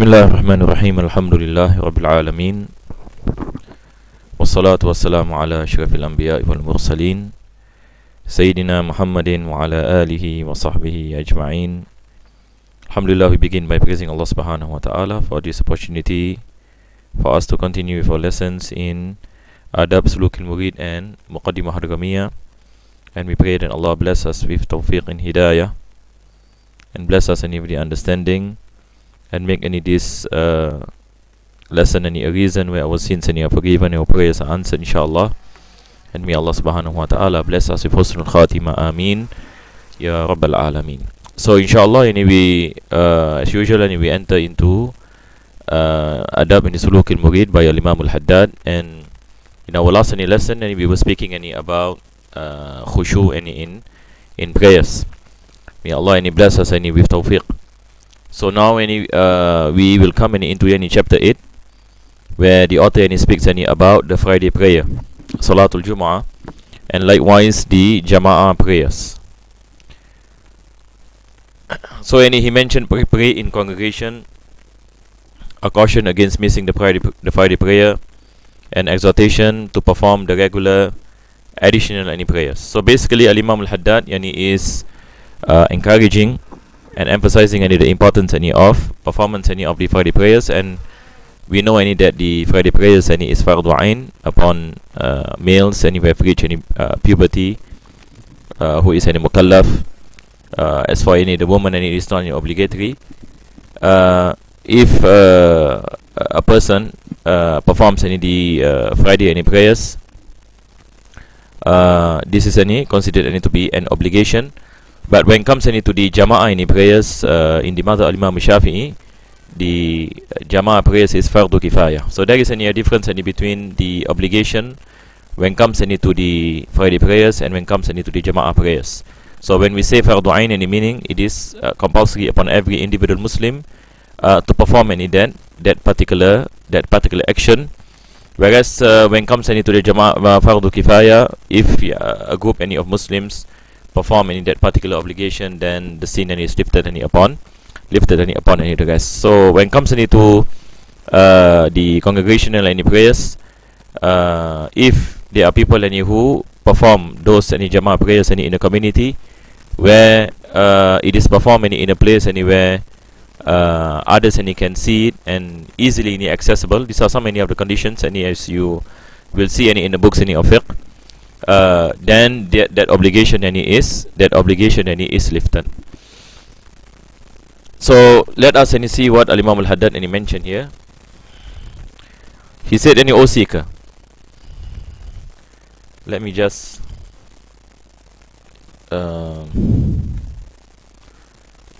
Bismillahirrahmanirrahim. Alhamdulillahi Rabbil Alamin. Wassalatu wassalamu ala ashrafil anbiya'i wal mursalin Sayyidina Muhammadin wa ala alihi wa sahbihi ajma'in. Alhamdulillah, we begin by praising Allah subhanahu wa ta'ala for this opportunity for us to continue with our lessons in Adab Sulukil Murid and Muqaddimah Hadramiyyah. And we pray that Allah bless us with tawfiq and hidayah, and bless us with the understanding, and make any this lesson any a reason where our sins are forgiven and our prayers are answered, inshallah. And may Allah subhanahu wa ta'ala bless us with husnul khatimah, ameen ya rabbal alameen. So inshallah, anyway, as usual, we enter into Adab in Sulukil Murid by Imam al-Haddad. And in our last lesson, we were speaking about khushu in prayers. May Allah bless us with tawfiq. So now we will come into chapter 8, where the author speaks about the Friday prayer, Salatul Jumu'ah, and likewise the Jama'ah prayers. So he mentioned pray in congregation, a caution against missing the Friday prayer, and exhortation to perform the regular additional prayers. So basically, Imam al-Haddad is encouraging and emphasizing the importance of performance of the Friday prayers. And we know that the Friday prayers is fardu ain upon males who have reached puberty, who is mukallaf. As for the woman, it is not obligatory. If a person performs the Friday prayers, this is considered to be an obligation. But when it comes to the Jama'ah prayers, in the Madhab al-Imam Shafi'i, the Jama'ah prayers is fardu kifaya. So there is a difference between the obligation when it comes to the Friday prayers and when it comes to the Jama'ah prayers. So when we say fardu ain, meaning it is compulsory upon every individual Muslim to perform that particular action. Whereas when it comes to the Jama'ah fardu kifaya, if a group of Muslims perform that particular obligation, then the sin is lifted upon the rest. So when it comes to the congregational prayers, if there are people who perform those Jama'ah prayers in the community where it is performed in a place where others can see it and easily accessible, these are some of the conditions, and as you will see in the books of fiqh, then that obligation is lifted. So let us see what Imam al-Haddad mentioned here. He said, O seeker, let me just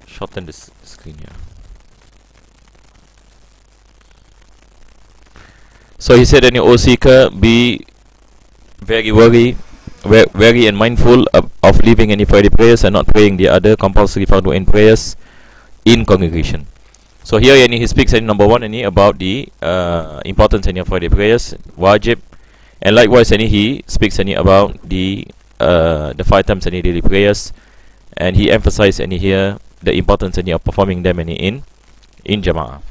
shorten this screen here. So he said, O seeker, be very wary and mindful of leaving any Friday prayers and not praying the other compulsory fardu ain prayers in congregation. So here he speaks number one about the importance of Friday prayers, wajib, and likewise he speaks about the 5 times daily prayers, and he emphasized here the importance of performing them in Jama'ah.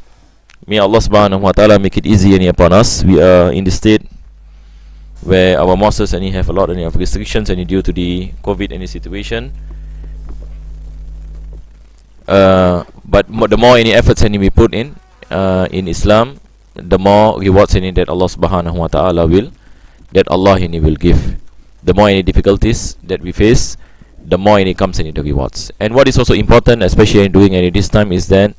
May Allah subhanahu wa ta'ala make it easy upon us. We are in the state where our mosques have a lot of restrictions due to the COVID situation. But the more efforts we put in Islam, the more rewards that Allah subhanahu wa ta'ala will give. The more difficulties that we face, the more comes the rewards. And what is also important, especially during this time, is that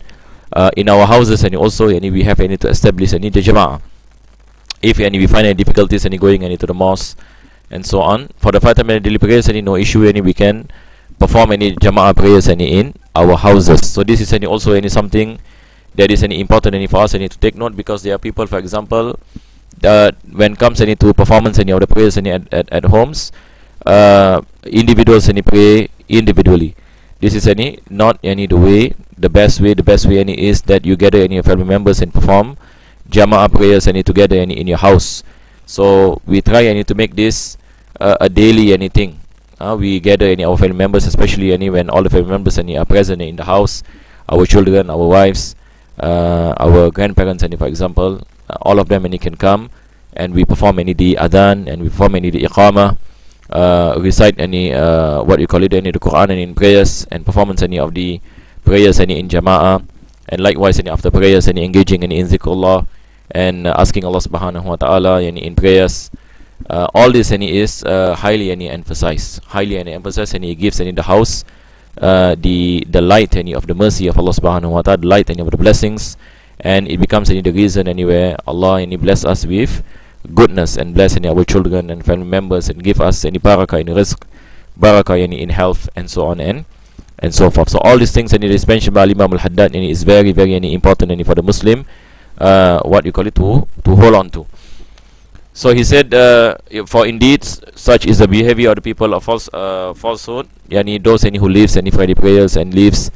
in our houses also we have to establish the Jama'ah. If we find any difficulties going into the mosque and so on, for the 5 times daily prayers, no issue, we can perform Jama'ah prayers in our houses. So this is also something that is important for us to take note, because there are people, for example, that when it comes to performance of the prayers at homes, individuals pray individually. This is not the way. The best way is that you gather your family members and perform Jama'ah prayers together in your house. So we try to make this a daily thing. We gather our family members, especially when all the family members are present in the house, our children, our wives, our grandparents, and for example, all of them, and can come, and we perform any the adhan, and we perform any the iqamah, recite any what you call it, any the Quran, and in prayers, and performance any of the prayers any in jama'ah, and likewise any after prayers any engaging any in zikrullah, and asking Allah subhanahu wa ta'ala any in prayers. All this any is highly any emphasized, and he gives any the house the light any of the mercy of Allah subhanahu wa ta'ala, the light any of the blessings, and it becomes any the reason anywhere Allah any bless us with goodness, and bless any our children and family members, and give us any barakah in rizq, barakah any in health, and so on and so forth. So all these things any is mentioned by Imam al-Haddad, and is very any important any for the Muslim, what you call it, to hold on to. So he said, for indeed such is the behavior of the people of falsehood, yani those any who leaves any Friday prayers and leaves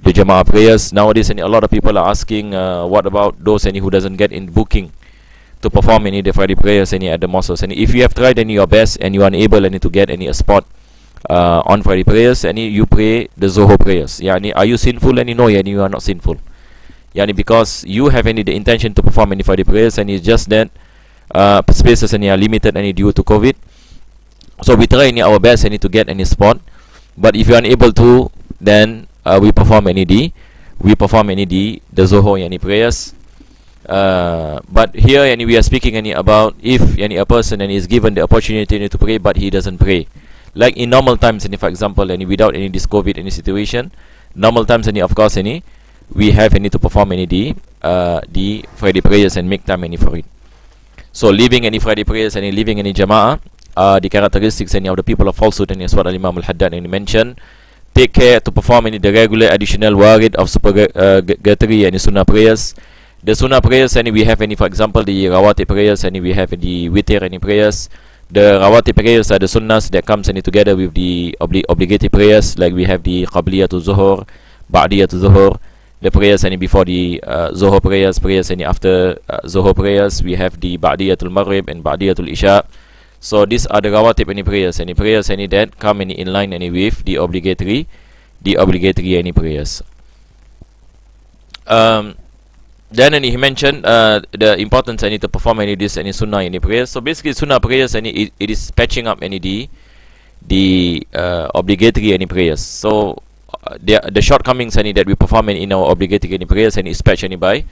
the Jama'ah prayers. Nowadays any a lot of people are asking, what about those any who doesn't get in booking to perform any the Friday prayers any at the mosques? And if you have tried any your best and you are unable any to get any a spot on Friday prayers, any you pray the Zohor prayers, yani are you sinful? And no, yani you are not sinful, yani because you have any the intention to perform any Friday prayers, and it's just that spaces any are limited any due to COVID. So we try any our best any to get any spot, but if you are unable to, then we perform any the Zohor any prayers. But here any we are speaking any about if any a person and is given the opportunity to pray but he doesn't pray, like in normal times, and for example any without any this COVID any situation, normal times any of course any we have any to perform any the Friday prayers and make time any for it. So leaving any Friday prayers and leaving any Jama'ah the characteristics any of the people of falsehood, and as what Imam al-Haddad any mentioned. Take care to perform any the regular additional warid of supererogatory and sunnah prayers. The sunnah prayers any we have any, for example, the rawatib prayers any we have the witr any prayers. The rawatib prayers are the sunnahs that comes any together with the obligatory prayers, like we have the qabliyatul zuhur, ba'diyatul zuhur, the prayers any before the zuhur prayers any after zuhur prayers. We have the ba'diyatul maghrib and ba'diyatul isha. So these are the rawatib any prayers any that come any in line any with the obligatory any prayers. Then any he mentioned the importance any to perform any this any sunnah any prayers. So basically sunnah prayers any it is patching up any the obligatory any prayers. So the shortcomings any that we perform in our obligatory any prayers and is patched any by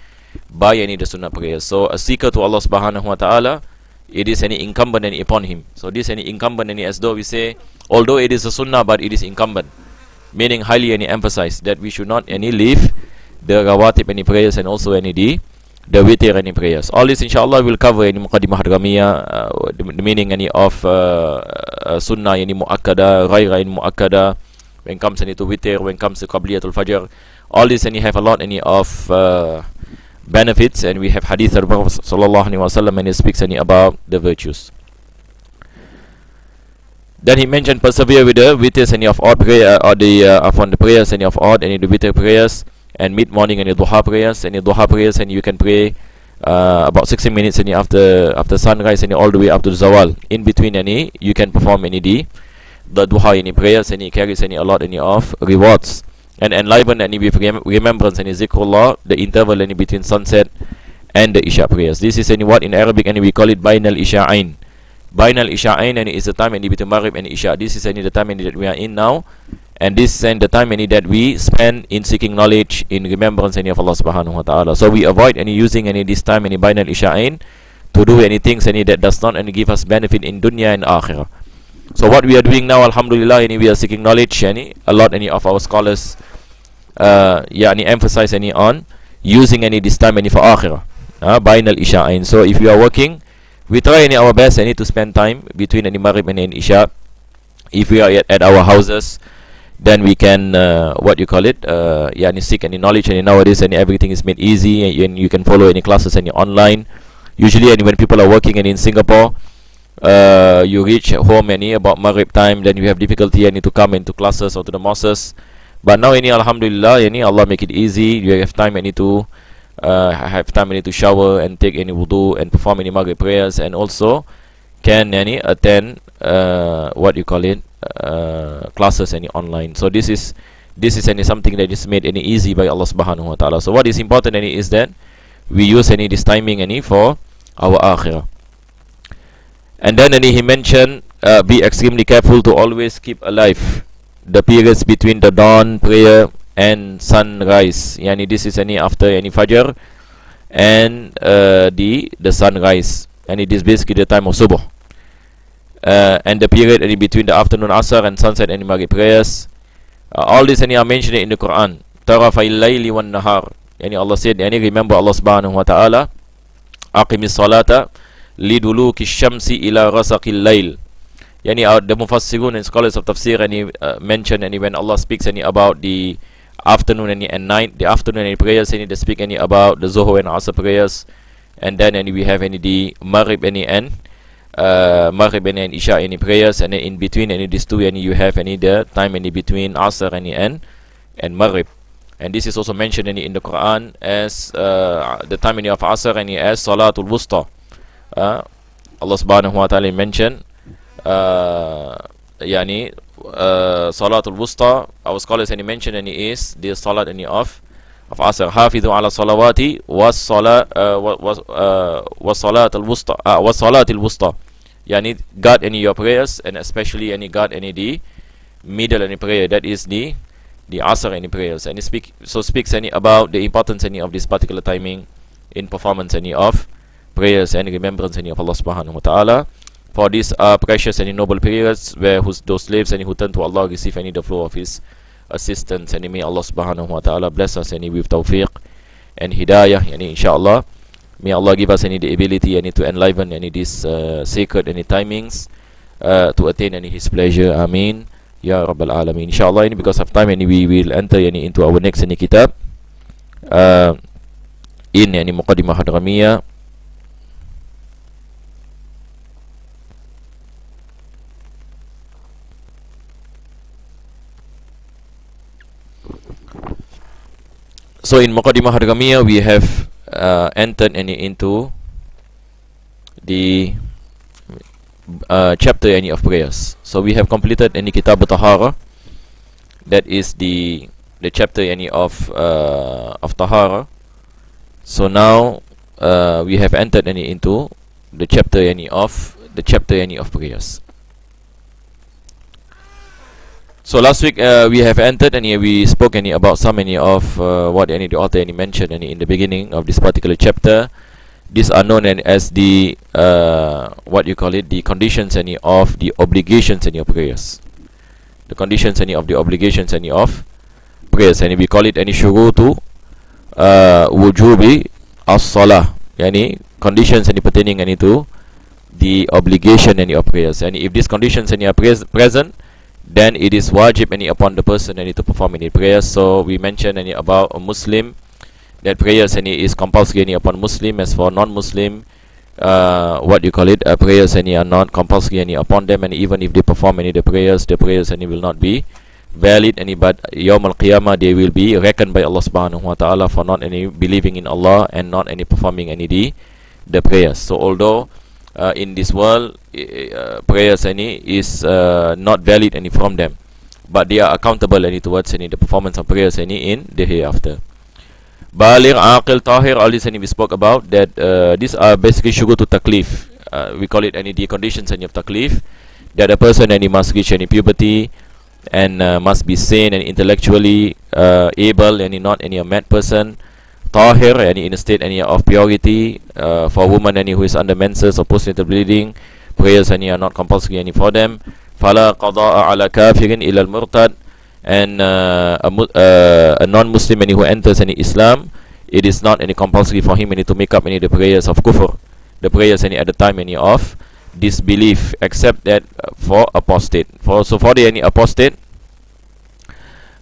any the sunnah prayers. So a seeker to Allah subhanahu wa ta'ala, it is any incumbent any upon him. So this any incumbent any, as though we say, although it is a sunnah but it is incumbent, meaning highly any emphasized that we should not any leave the rawatib any prayers and also any the witr any prayers. All this inshallah will cover any Muqaddimah Hadramiyyah, the meaning any of sunnah any muakkada, ghaira any muakkada, when comes any to witr, when comes to qabliyatul fajr. All this any have a lot any of benefits, and we have hadith of Prophet sallallahu alaihi wasallam, and he speaks any about the virtues. Then he mentioned persevere with the witrs any of odd prayer, or the upon the prayers any of odd any the witr prayers, and mid morning any duha prayers, and you can pray about 16 minutes any after sunrise any all the way up to the zawal. In between any you can perform any the duha any prayers, and it carries any a lot any of rewards and enliven any with remembrance any zikrullah, the interval any between sunset and the isha prayers. This is any what in Arabic and we call it bainal isha'ain. Bainal isha'ain and is the time any between maghrib and isha. This is any the time any that we are in now, and this is the time any that we spend in seeking knowledge, in remembrance any of Allah subhanahu wa ta'ala. So we avoid any using any this time any bainal isha'ain to do any things any that does not any give us benefit in dunya and akhirah. So what we are doing now, alhamdulillah, any we are seeking knowledge, any a lot any of our scholars any emphasize any on using any this time any for akhirah, bainal isha'ain. So if you are working, we try any our best any to spend time between any maghrib and any isha. If we are at our houses, then we can what you call it, any seek any knowledge, and nowadays any everything is made easy, and you can follow any classes any online. Usually any when people are working and in Singapore, you reach home any about maghrib time, then you have difficulty any to come into classes or to the mosques. But now any alhamdulillah any Allah make it easy. You have time any to shower and take any wudu and perform any maghrib prayers, and also can any attend what you call it, classes any online. So this is this is any something that is made any easy by Allah subhanahu wa ta'ala. So what is important any is that we use any this timing any for our akhirah. And then any he mentioned, be extremely careful to always keep alive the periods between the dawn prayer and sunrise. Yani this is any after any fajr and the sunrise, and it is basically the time of subuh, and the period any between the afternoon asr and sunset and maghrib prayers. All this any are mentioned in the Quran. Tarafai layli wan nahar. Yani Allah said, yani remember Allah subhanahu wa ta'ala, aqimis salata liduluki syamsi ila rasaqil layl. Yani the mufassirun and scholars of tafsir any mention any when Allah speaks any about the afternoon any and night, the afternoon any prayers any they speak any about the zuhur and asr prayers, and then any we have any the maghrib any and maghrib and isha any prayers, and then in between any these two any you have any the time any between asr any and maghrib. And this is also mentioned any in the Quran as the time any of asr any as salatul wusta. Allah subhanahu wa ta'ala mentioned yani salatul wusta. Our scholars any mention any is the salat any of asr. Hafidhu ala salawati was salat al wusta was salatil wusta. Yani guard any your prayers, and especially any guard any the middle any prayer, that is the asr any prayers. And it speaks any about the importance any of this particular timing in performance any of prayers and remembrance any of Allah subhanahu wa ta'ala. For these are precious and noble periods where those slaves and who turn to Allah receive any the flow of His assistance. And may Allah subhanahu wa ta'ala bless us any with tawfiq and hidayah, yani inshallah. May Allah give us any the ability any to enliven any these sacred any timings to attain any His pleasure. Ameen ya rabbal alamin. Inshallah, any because of time any we will enter any into our next any kitab in any Muqaddimah Hadramiyyah. So in Muqaddimah Hadramiyyah we have entered any into the chapter any of prayers. So we have completed any kitab tahara, that is the chapter any of tahara. So now we have entered any into the chapter any of prayers. So last week we have entered and we spoke any about some any of what any the author any mentioned any in the beginning of this particular chapter. These are known as the what you call it, the conditions any of the obligations any of prayers. The conditions any of the obligations any of prayers, and we call it any syurutu wujubi as-salah. Yani conditions any pertaining any to the obligation any of prayers. And if these conditions any are present, then it is wajib any upon the person any to perform any prayers. So we mentioned any about a Muslim, that prayers any is compulsory any upon Muslim. As for non-Muslim, what you call it, prayers any are not compulsory any upon them, and even if they perform any the prayers any will not be valid any, but Yawm al-Qiyamah they will be reckoned by Allah subhanahu wa ta'ala for not any believing in Allah and not any performing any the prayers. So although in this world prayers any is not valid any from them, but they are accountable any towards any the performance of prayers any in the hereafter. Baligh, aqil, tahir, all this any we spoke about, that these are basically sugar to taklif. We call it any the conditions any of taklif, that a person any must reach any puberty and must be sane and intellectually able, and not any a mad person. Tahir, any in a state any of purity. For woman any who is under menses or postnatal bleeding, prayers any are not compulsory any for them. Fala qada'a ala kafirin ila al-murtad. And a non-Muslim any who enters any Islam, it is not any compulsory for him any to make up any the prayers of kufr, the prayers any at the time any of disbelief, except that for apostate. For the any apostate,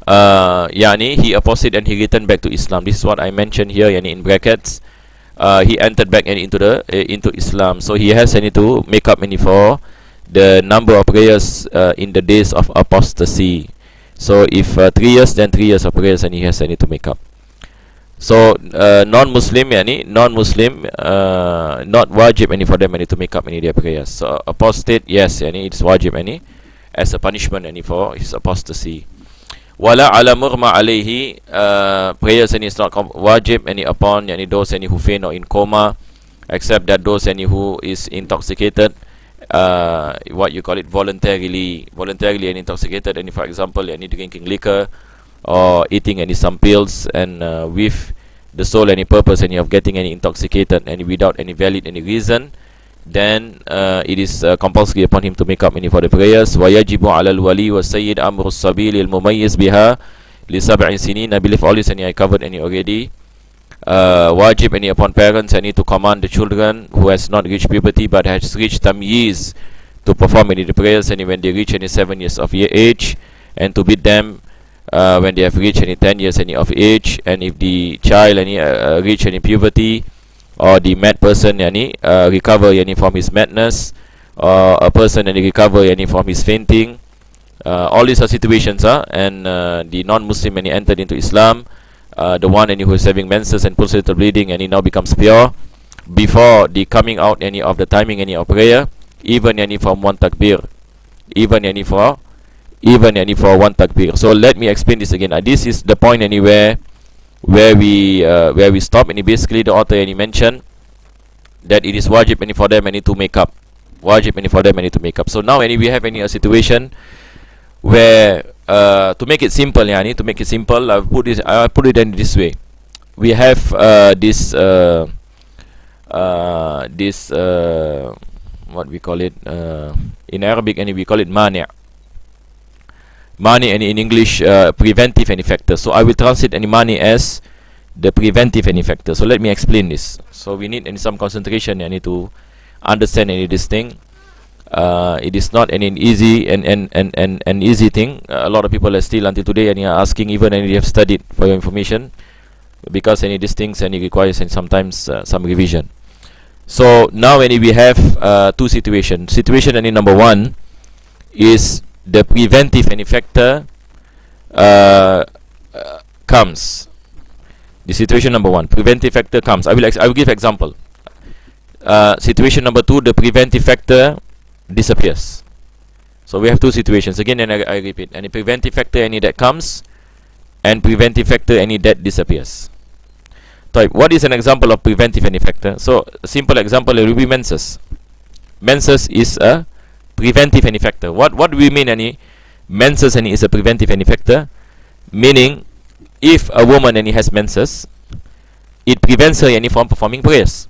yani he apostate and he returned back to Islam. This is what I mentioned here, yani in brackets. He entered back any into Islam, so he has any to make up any for the number of prayers in the days of apostasy. So if 3 years, then 3 years of prayers and he has any to make up. So non-Muslim yani not wajib any for them any to make up any their prayers. So apostate, yes, yani it's wajib any as a punishment any for his apostasy. Wala ala murma alayhi, prayers any is not wajib any upon yani those any who faint or in coma, except that those any who is intoxicated, what you call it, voluntarily and intoxicated, any for example any drinking liquor or eating any some pills, and with the sole any purpose any of getting any intoxicated and without any valid any reason, then it is compulsory upon him to make up any for the prayers. وَيَجِبُ عَلَى الْوَلِي وَالسَّيِّدْ أَمْرُ السَّبِيلِ الْمُمَيِّزْ بِهَا لِسَبْعِ سِنِينَ. I believe all this any I covered any already. Wajib any upon parents any to command the children who has not reached puberty but has reached tamyiz to perform any the prayers any when they reach any 7 years of age, and to beat them when they have reached any 10 years any of age. And if the child any reach any puberty, or the mad person yani recover yani from his madness, or a person yani recover yani from his fainting, all these are situations, and the non-Muslim yani entered into Islam, the one any who is having menses and pulsated bleeding and he now becomes pure before the coming out any of the timing any of prayer, even yani from one takbir, even yani for one takbir. So let me explain this again. This is the point anywhere where we stop, and basically the author and he mentioned that it is wajib any for them any to make up, so now any we have any a situation where to make it simple I put it in this way. We have this what we call it in Arabic, and we call it mani', and in English preventive any factor. So I will translate any mani as the preventive any factor. So let me explain this. So we need some concentration and to understand any this thing. It is not an easy an easy thing. A lot of people are still until today and are asking, even and you have studied for your information, because any these things and it requires and sometimes some revision. So now any we have two situations. Situation any number one is the preventive any factor comes. The situation number one, preventive factor comes. I will give example. Situation number two, the preventive factor disappears. So we have two situations again, and I repeat, any preventive factor any that comes, and preventive factor any that disappears. Type, what is an example of preventive any factor? So a simple example will be menses. Menses is a preventive any factor. What do we mean any menses any is a preventive any factor? Meaning, if a woman any has menses, it prevents her any from performing prayers.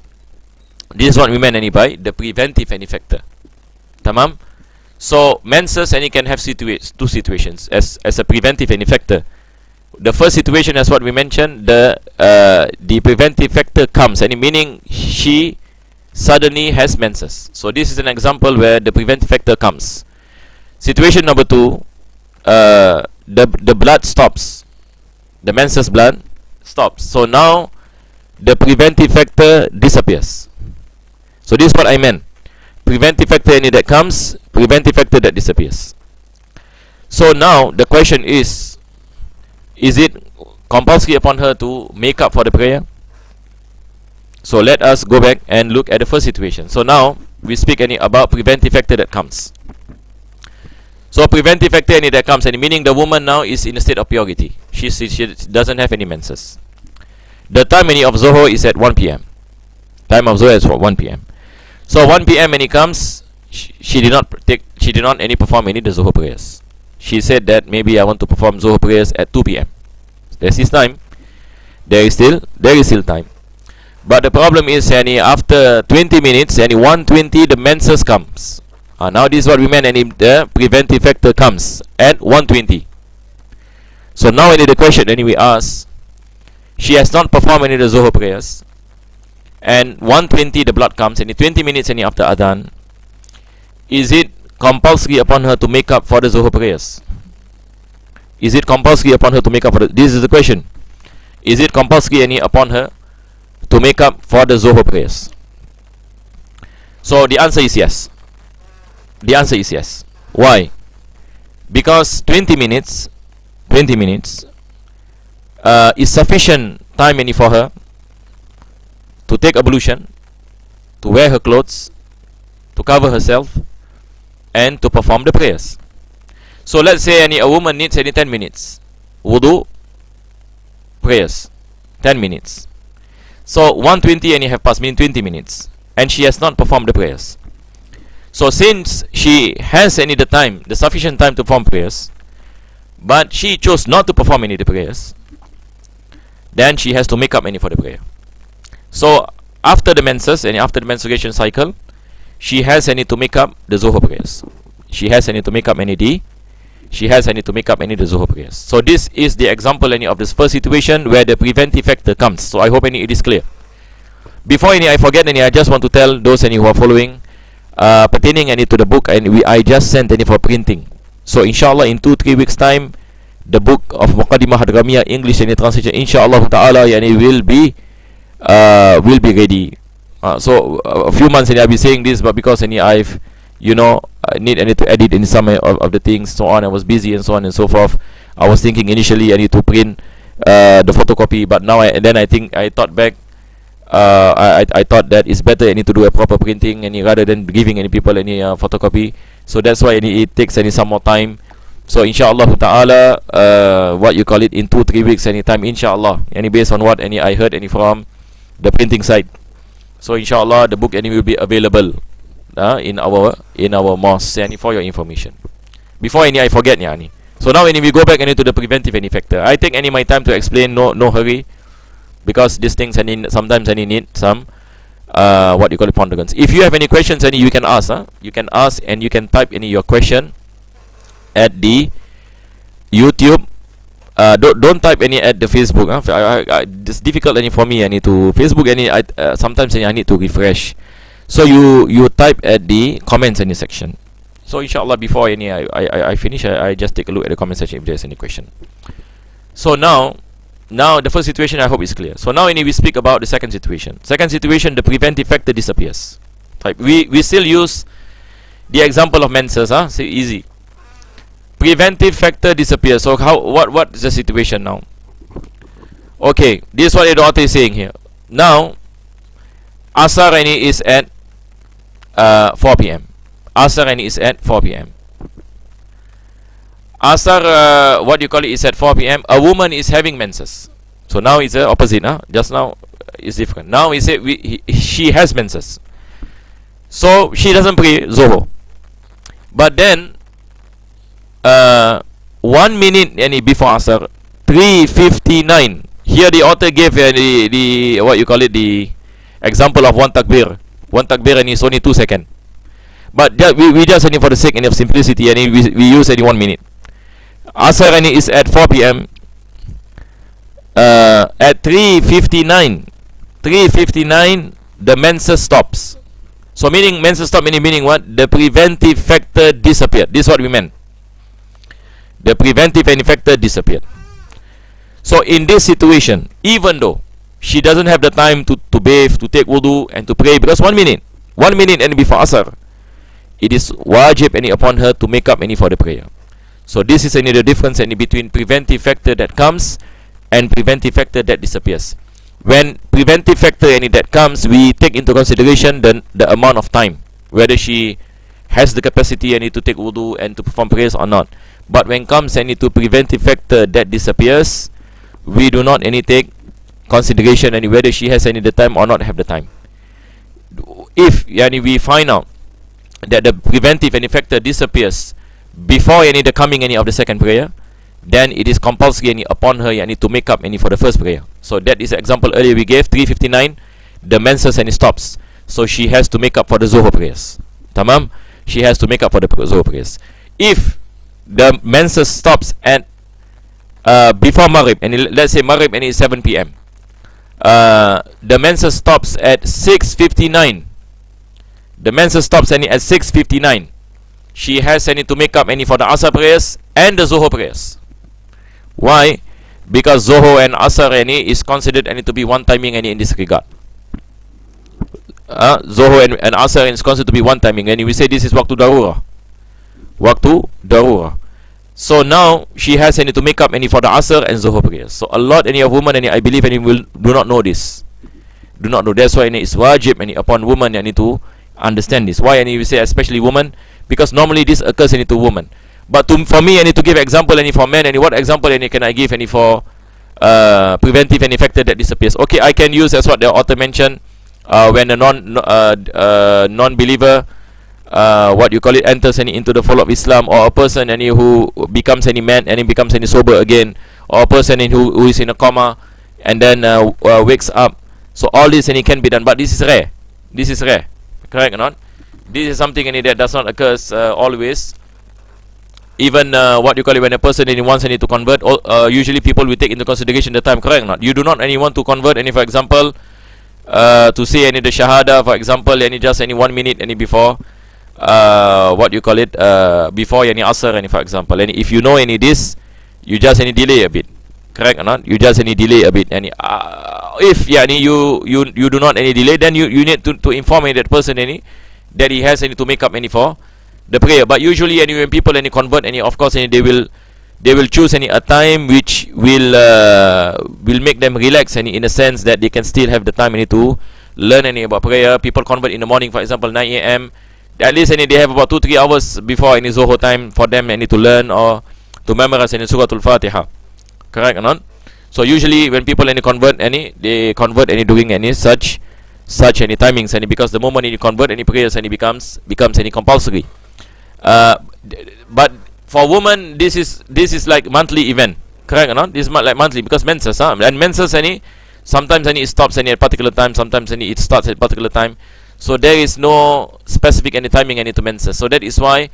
This is what we mean any by the preventive any factor. Tamam? So menses any can have two situations as a preventive any factor. The first situation, as what we mentioned, the preventive factor comes, any meaning she suddenly has menses. So this is an example where the preventive factor comes. Situation number two, the blood stops, the menses blood stops. So now the preventive factor disappears. So this is what I meant. Preventive factor any that comes, preventive factor that disappears. So now the question is it compulsory upon her to make up for the prayer? So let us go back and look at the first situation. So now we speak any about preventive factor that comes. So preventive factor any that comes, any meaning the woman now is in a state of purity. She doesn't have any menses. The time any of Zohor is at 1 p.m. Time of Zohor is 1 p.m. So 1 p.m. when it comes, she did not any perform any the Zohor prayers. She said that maybe I want to perform Zohor prayers at 2 p.m. There is time. There is still time. But the problem is any after 20 minutes, any 1:20 the menses comes. Now this is what we meant, any the preventive factor comes at 1:20. So now any the question any we ask, she has not performed any of the Zohor prayers, and 1:20 the blood comes, any 20 minutes any after Adhan. Is it compulsory upon her to make up for the Zohor prayers? Is it compulsory upon her to make up for the, this is the question. Is it compulsory any upon her to make up for the Zohor prayers? So the answer is yes. The answer is yes. Why? Because 20 minutes is sufficient time any for her to take ablution, to wear her clothes, to cover herself, and to perform the prayers. So let's say a woman needs any 10 minutes. wudu prayers, 10 minutes. So 1:20 and you have passed, mean 20 minutes, and she has not performed the prayers. So since she has any the time, the sufficient time to perform prayers, but she chose not to perform any of the prayers, then she has to make up any for the prayer. So after the menses and after the menstruation cycle, she has any to make up the Zuhur prayers. She has any to make up any the Zuhur prayers. So this is the example any of this first situation where the preventive factor comes. So I hope any it is clear. Before any I forget any, I just want to tell those any who are following pertaining any to the book, and I just sent any for printing. So inshallah in 2-3 weeks time, the book of Muqaddimah Hadramiyyah English and translation inshallah ta'ala yani will be ready. So a few months and I'll be saying this, but because any I've I need to edit in some of the things, so on. I was busy and so on and so forth. I was thinking initially I need to print the photocopy, but now I thought back. I thought that it's better I need to do a proper printing rather than giving any people any photocopy. So that's why it takes some more time. So inshallah ta'ala, what you call it, in 2-3 weeks anytime inshallah, based on what I heard from the printing side. So inshallah the book will be available in our mosque for your information. Before I forget So now we go back to the preventive factor. I take my time to explain, no hurry, because these things sometimes need some what you call it, ponderance. If you have any questions you can ask, you can ask and you can type your question at the YouTube. Don't type any at the Facebook. It's difficult for me. I need to Facebook sometimes I need to refresh. So you type at the comments section. So inshallah before I finish, I just take a look at the comment section if there's any question. So now the first situation I hope is clear. So now we speak about the second situation. Second situation, the preventive factor disappears. We still use the example of menses. So easy. Preventive factor disappears. So what is the situation now? Okay, this is what the author is saying here. Now Asar is at 4 p.m. Asar is at 4 p.m. Asar, what you call it, is at 4 p.m. A woman is having menses. So now it's the opposite. Just now it's different. Now she has menses. So she doesn't pray Zohor. But then 1 minute before Asar, 3:59. Here the author gave the what you call it, the example of one takbir. One takbir is only 2 seconds. But we just for the sake of simplicity we use 1 minute. Asar is at 4 p.m. At 3:59 the menses stops. So meaning menses stop meaning what? The preventive factor disappeared. This is what we meant. The preventive factor disappeared. So in this situation, even though she doesn't have the time to bathe, to take wudu and to pray, because 1 minute and before Asar, it is wajib upon her to make up for the prayer. So this is the difference between preventive factor that comes and preventive factor that disappears. When preventive factor that comes, we take into consideration the amount of time, whether she has the capacity to take wudu and to perform prayers or not. But when comes to preventive factor that disappears, we do not take consideration whether she has the time or not have the time. If we find out that the preventive factor disappears before the coming of the second prayer, then it is compulsory upon her to make up for the first prayer. So that is the example earlier we gave. 3:59 the menses stops, so she has to make up for the Zohor prayers. Tamam? She has to make up for the Zohor prayers. If the menses stops at before Maghrib, let's say Maghrib is 7 p.m. The menses stops at 6:59. The menses stops at 6:59. She has to make up for the Asar prayers and the Zohor prayers. Why? Because Zohor and Asar is considered to be one timing in this regard. Zohor and Asar is considered to be one timing, and we say this is Waktu Darurah. Waktu Darurah. So now she has to make up for the Asr and Zohor prayers. So a lot of women I believe do not know this. Do not know. That's why it's wajib upon women to understand this. Why we say especially women? Because normally this occurs to women. But for me, I need to give example any for men, any what example any can I give any for preventive any factor that disappears. Okay, I can use as what the author mentioned, when a non-believer, what you call it, enters any into the fold of Islam, or a person any who becomes any man and he becomes any sober again, or a person who is in a coma and then wakes up. So all this any can be done, but this is rare. This is rare, correct or not? This is something any that does not occur always. Even what you call it, when a person any wants any to convert, usually people will take into consideration the time, correct or not? You do not any want to convert any, for example, to say any the shahada, for example, any just any 1 minute any before what you call it, before any asr any, for example, and if you know any this, you just any delay a bit, correct or not? You just any delay a bit, any if yani you do not any delay, then you need to inform any that person any that he has any to make up any for the prayer. But usually any when people any convert any, of course any they will choose any a time which will make them relax any, in a sense that they can still have the time any to learn any about prayer. People convert in the morning, for example 9 a.m. At least any they have about 2-3 hours before any Zohor time for them any to learn or to memorize any Surah Al-Fatiha, correct or not? So usually when people any convert any, they convert any doing any such any timings any, because the moment you convert any prayers any becomes any compulsory. But for women this is like monthly event, correct or not? This is like monthly, because menses, and menses any sometimes any it stops any at particular time, sometimes any it starts at particular time. So there is no specific any timing any to menses. So that is why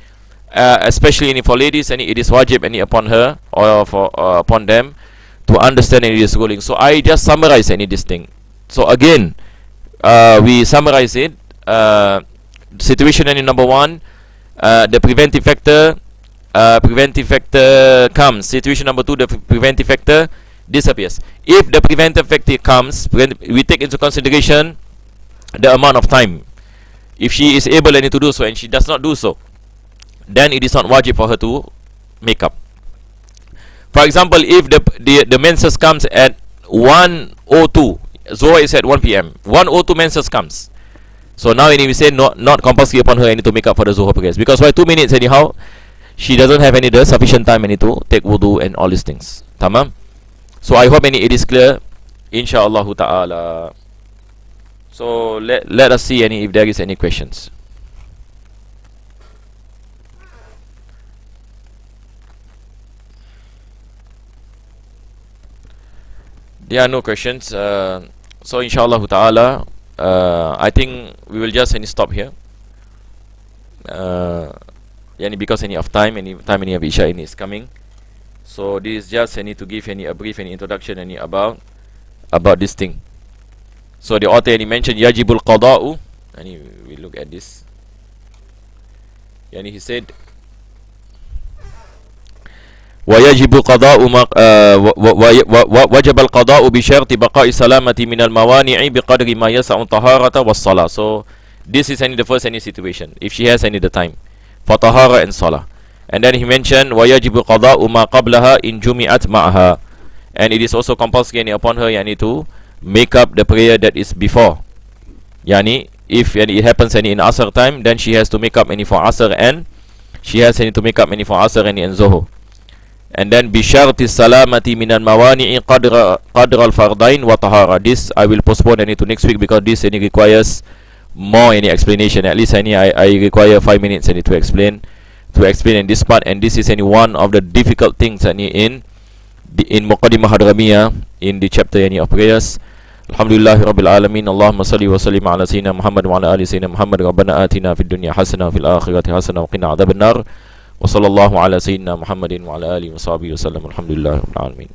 especially any for ladies any, it is wajib any upon her or for upon them to understand any this ruling. So I just summarize any this thing. So again, we summarize it. Situation any number 1, the preventive factor comes. Situation number 2, the preventive factor disappears. If the preventive factor comes, we take into consideration the amount of time. If she is able any to do so and she does not do so, then it is not wajib for her to make up. For example, if the menses comes at 1:02, Zohar is at 1 p.m. 1:02 menses comes. So now we say not compulsory upon her any to make up for the Zohar prayers, because why 2 minutes anyhow she doesn't have any the sufficient time any to take wudu and all these things. Tamam. So I hope any it is clear, inshaallah ta'ala. So let us see any if there is any questions. There are no questions. So inshaallah ta'ala, I think we will just stop here. Because any of time, any of Isha is coming. So this is just to give a brief introduction about this thing. So the author mentioned yajibul qada'u, and we look at this. He said ويجب قضاء وجب القضاء بشرط بقاء السلامة من الموانع بقدر ما يسع الطهارة والصلاة. So this is the first situation, if she has the time for tahara and salah. And then he mentioned ويجب قضاء ما قبلها إن جمعت معها, and it is also compulsory upon her to make up the prayer that is before. If it happens in Asr time, then she has to make up for Asr, and she has to make up for Asr and Zuhur. And then bisharti salamati minan mawani'i qadra al-fardain wa tahara. This I will postpone to next week, because this requires more explanation. At least I require 5 minutes to explain in this part, and this is one of the difficult things in Muqaddimah Hadramiyyah, in the chapter of prayers. Alhamdulillah Rabbil Alamin. Allahumma salli wa sallim ala Sayyidina Muhammad wa ala ali Sayyidina Muhammad. Rabbana atina fid dunya hasanah wa fil akhirati hasanah wa qina adhaban nar. Wa sallallahu ala Sayyidina Muhammadin wa ala alihi wa sahbihi wa sallam. Alhamdulillah Rabbil Alamin.